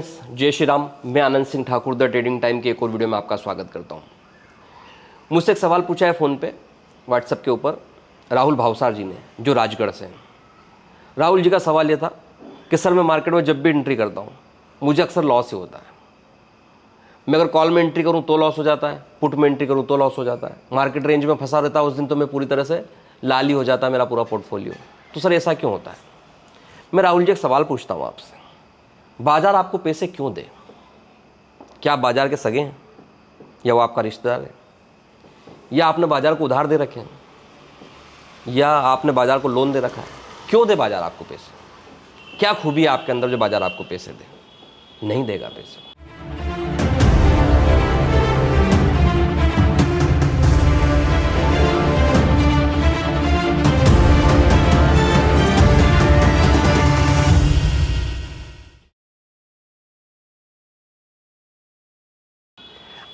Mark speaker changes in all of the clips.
Speaker 1: Friends, जय श्री राम। मैं Anand Singh Thakur the trading time के एक और वीडियो में आपका स्वागत करता हूं। मुझसे एक सवाल पूछा है फ़ोन पे व्हाट्सएप के ऊपर राहुल भावसार जी ने, जो राजगढ़ से हैं। राहुल जी का सवाल ये था कि सर, मैं मार्केट में जब भी एंट्री करता हूँ मुझे अक्सर लॉस ही होता है। मैं अगर कॉल में एंट्री करूँ तो लॉस हो जाता है, पुट में एंट्री करूँ तो लॉस हो जाता है, मार्केट रेंज में फंसा रहता है उस दिन तो मैं पूरी तरह से लाल ही हो जाता है मेरा पूरा पोर्टफोलियो। तो सर ऐसा क्यों होता है? मैं राहुल जी एक सवाल पूछता हूँ आपसे, बाजार आपको पैसे क्यों दे? क्या आप बाजार के सगे हैं, या वो आपका रिश्तेदार है, या आपने बाजार को उधार दे रखे हैं, या आपने बाजार को लोन दे रखा है? क्यों दे बाजार आपको पैसे? क्या खूबी है आपके अंदर जो बाजार आपको पैसे दे? नहीं देगा पैसे।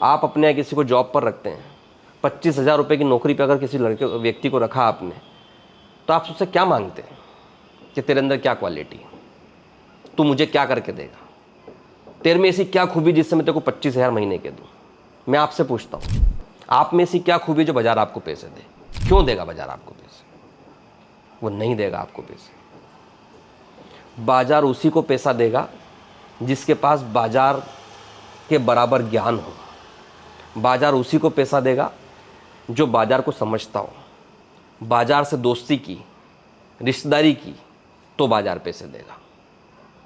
Speaker 1: आप अपने यहाँ किसी को जॉब पर रखते हैं, 25,000 रुपये की नौकरी पे अगर किसी व्यक्ति को रखा आपने, तो आप उससे क्या मांगते हैं कि तेरे अंदर क्या क्वालिटी है, तू मुझे क्या करके देगा, तेरे में ऐसी क्या खूबी जिससे मैं तेरे को 25,000 महीने के दूँ? मैं आपसे पूछता हूँ, आप में ऐसी क्या खूबी जो बाजार आपको पैसे दे? क्यों देगा बाजार आपको पैसे? वो नहीं देगा आपको पैसे। बाजार उसी को पैसा देगा जिसके पास बाजार के बराबर ज्ञान हो। बाजार उसी को पैसा देगा जो बाजार को समझता हो। बाजार से दोस्ती की, रिश्तेदारी की तो बाजार पैसे देगा,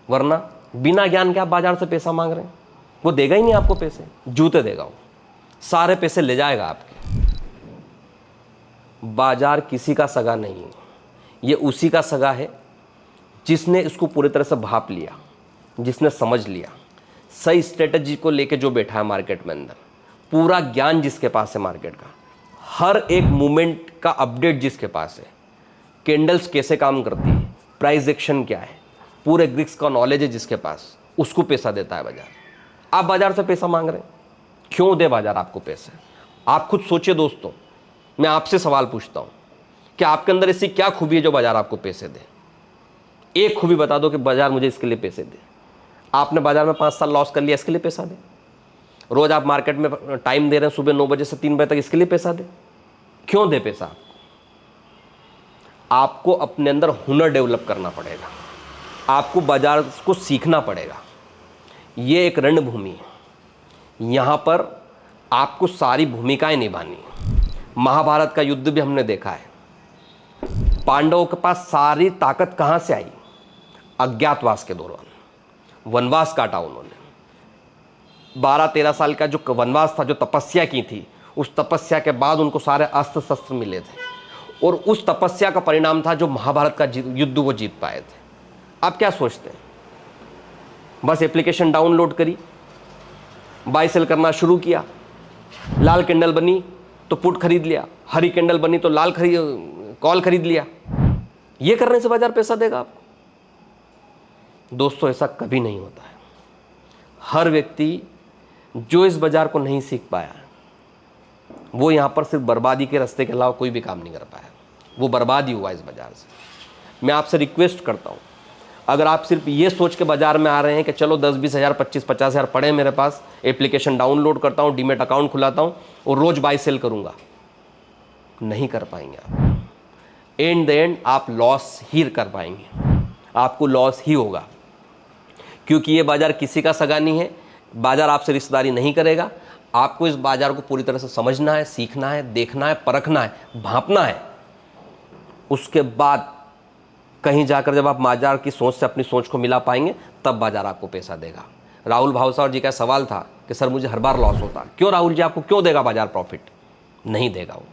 Speaker 1: वरना बिना ज्ञान के आप बाजार से पैसा मांग रहे हैं, वो देगा ही नहीं आपको पैसे। जूते देगा, वो सारे पैसे ले जाएगा आपके। बाजार किसी का सगा नहीं है, ये उसी का सगा है जिसने इसको पूरी तरह से भाप लिया, जिसने समझ लिया, सही स्ट्रेटजी को लेके जो बैठा है मार्केट में अंदर, पूरा ज्ञान जिसके पास है मार्केट का, हर एक मूवमेंट का अपडेट जिसके पास है, कैंडल्स कैसे काम करती है, प्राइस एक्शन क्या है, पूरे ग्रिक्स का नॉलेज है जिसके पास, उसको पैसा देता है बाजार। आप बाजार से पैसा मांग रहे हैं, क्यों दे बाजार आपको पैसे? आप खुद सोचिए दोस्तों। मैं आपसे सवाल पूछता हूं कि आपके अंदर ऐसी क्या खूबी है जो बाजार आपको पैसे दे? एक खूबी बता दो कि बाजार मुझे इसके लिए पैसे दे। आपने बाजार में 5 साल लॉस कर लिया, इसके लिए पैसा दे। रोज आप मार्केट में टाइम दे रहे हैं सुबह 9 बजे से 3 बजे तक, इसके लिए पैसा दे। क्यों दे पैसा? आपको अपने अंदर हुनर डेवलप करना पड़ेगा, आपको बाजार को सीखना पड़ेगा। ये एक रणभूमि है, यहाँ पर आपको सारी भूमिकाएं निभानी है। महाभारत का युद्ध भी हमने देखा है। पांडवों के पास सारी ताकत कहाँ से आई? अज्ञातवास के दौरान वनवास काटा उन्होंने। 12-13 साल का जो वनवास था, जो तपस्या की थी, उस तपस्या के बाद उनको सारे अस्त्र शस्त्र मिले थे, और उस तपस्या का परिणाम था जो महाभारत का युद्ध वो जीत पाए थे। आप क्या सोचते हैं? बस एप्लीकेशन डाउनलोड करी, बाय सेल करना शुरू किया, लाल कैंडल बनी तो पुट खरीद लिया, हरी कैंडल बनी तो कॉल खरीद लिया। ये करने से बाजार पैसा देगा आपको? दोस्तों, ऐसा कभी नहीं होता है। हर व्यक्ति जो इस बाजार को नहीं सीख पाया, वो यहाँ पर सिर्फ बर्बादी के रास्ते के अलावा कोई भी काम नहीं कर पाया। वो बर्बाद ही हुआ इस बाजार से। मैं आपसे रिक्वेस्ट करता हूँ, अगर आप सिर्फ ये सोच के बाजार में आ रहे हैं कि चलो 10-20 हज़ार 25-50 हज़ार पड़े मेरे पास, एप्लीकेशन डाउनलोड करता हूँ, डीमेट अकाउंट खुलाता हूँ और रोज बाय सेल करूँगा, नहीं कर पाएंगे आप। एंड द एंड आप लॉस ही कर पाएंगे, आपको लॉस ही होगा, क्योंकि ये बाजार किसी का सगा नहीं है। बाजार आपसे रिश्तेदारी नहीं करेगा। आपको इस बाजार को पूरी तरह से समझना है, सीखना है, देखना है, परखना है, भांपना है। उसके बाद कहीं जाकर जब आप बाजार की सोच से अपनी सोच को मिला पाएंगे, तब बाजार आपको पैसा देगा। राहुल भावसार जी का सवाल था कि सर मुझे हर बार लॉस होता। क्यों राहुल जी, आपको क्यों देगा बाजार प्रॉफिट? नहीं देगा वो।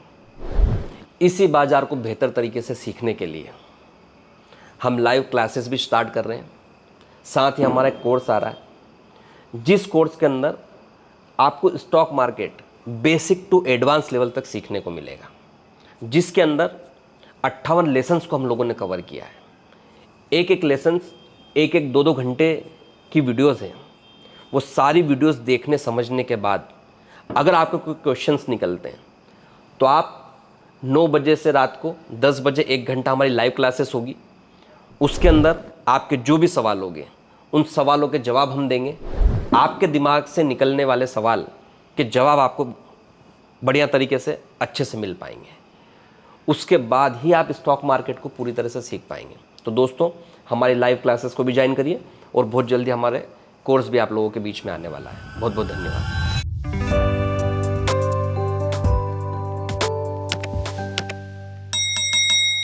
Speaker 1: इसी बाजार को बेहतर तरीके से सीखने के लिए हम लाइव क्लासेस भी स्टार्ट कर रहे हैं। साथ ही हमारा एक कोर्स आ रहा है, जिस कोर्स के अंदर आपको stock market basic to advance level तक सीखने को मिलेगा, जिसके अंदर 58 लेसन्स को हम लोगों ने कवर किया है। एक एक लेसन्स 1-1, 2-2 घंटे की वीडियोस हैं। वो सारी वीडियोस देखने समझने के बाद अगर आपको कोई क्वेश्चंस निकलते हैं तो आप 9 बजे से रात को 10 बजे 1 घंटा हमारी लाइव क्लासेस होगी। उसके अंदर आपके जो भी सवाल होंगे उन सवालों के जवाब हम देंगे। आपके दिमाग से निकलने वाले सवाल के जवाब आपको बढ़िया तरीके से अच्छे से मिल पाएंगे। उसके बाद ही आप स्टॉक मार्केट को पूरी तरह से सीख पाएंगे। तो दोस्तों, हमारी लाइव क्लासेस को भी ज्वाइन करिए और बहुत जल्दी हमारे कोर्स भी आप लोगों के बीच में आने वाला है। बहुत बहुत धन्यवाद।